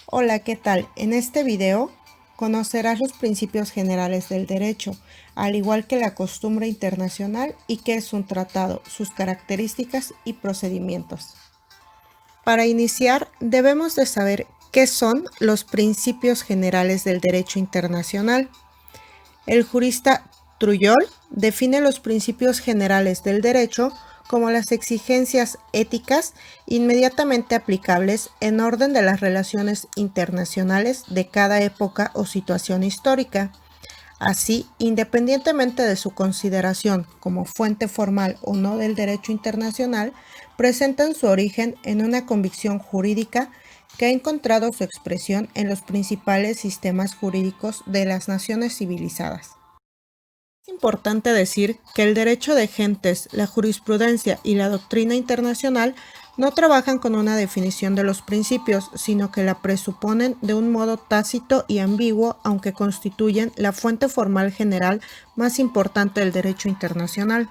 Hola, ¿qué tal? En este video conocerás los principios generales del derecho, al igual que la costumbre internacional y qué es un tratado, sus características y procedimientos. Para iniciar, debemos de saber qué son los principios generales del derecho internacional. El jurista Trujillo define los principios generales del derecho como las exigencias éticas inmediatamente aplicables en orden de las relaciones internacionales de cada época o situación histórica. Así, independientemente de su consideración como fuente formal o no del derecho internacional, presentan su origen en una convicción jurídica que ha encontrado su expresión en los principales sistemas jurídicos de las naciones civilizadas. Es importante decir que el derecho de gentes, la jurisprudencia y la doctrina internacional no trabajan con una definición de los principios, sino que la presuponen de un modo tácito y ambiguo, aunque constituyen la fuente formal general más importante del derecho internacional.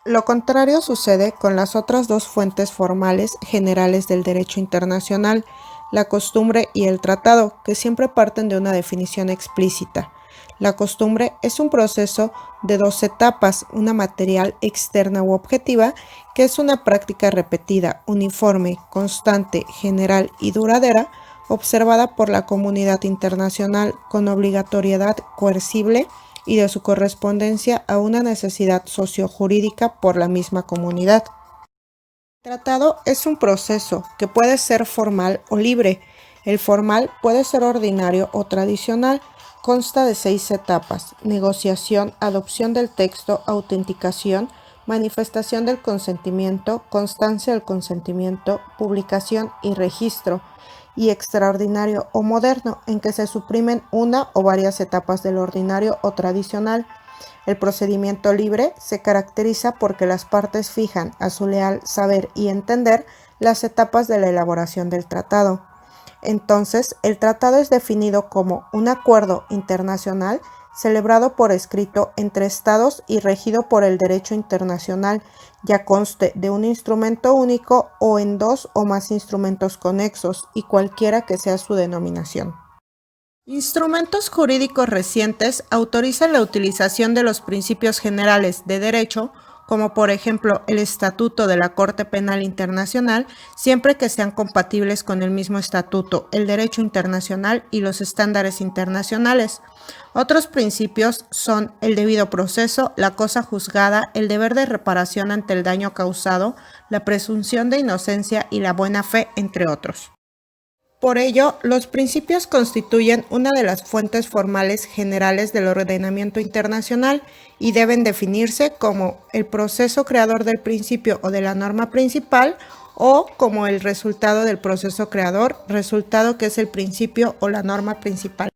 Lo contrario sucede con las otras dos fuentes formales generales del derecho internacional, la costumbre y el tratado, que siempre parten de una definición explícita. La costumbre es un proceso de dos etapas, una material externa u objetiva, que es una práctica repetida, uniforme, constante, general y duradera, observada por la comunidad internacional con obligatoriedad coercible y de su correspondencia a una necesidad sociojurídica por la misma comunidad. El tratado es un proceso que puede ser formal o libre. El formal puede ser ordinario o tradicional. Consta de 6 etapas: negociación, adopción del texto, autenticación, manifestación del consentimiento, constancia del consentimiento, publicación y registro, y extraordinario o moderno, en que se suprimen una o varias etapas del ordinario o tradicional. El procedimiento libre se caracteriza porque las partes fijan a su leal saber y entender las etapas de la elaboración del tratado. Entonces, el tratado es definido como un acuerdo internacional celebrado por escrito entre estados y regido por el derecho internacional, ya conste de un instrumento único o en dos o más instrumentos conexos, y cualquiera que sea su denominación. Instrumentos jurídicos recientes autorizan la utilización de los principios generales de derecho, como por ejemplo el Estatuto de la Corte Penal Internacional, siempre que sean compatibles con el mismo estatuto, el derecho internacional y los estándares internacionales. Otros principios son el debido proceso, la cosa juzgada, el deber de reparación ante el daño causado, la presunción de inocencia y la buena fe, entre otros. Por ello, los principios constituyen una de las fuentes formales generales del ordenamiento internacional y deben definirse como el proceso creador del principio o de la norma principal, o como el resultado del proceso creador, resultado que es el principio o la norma principal.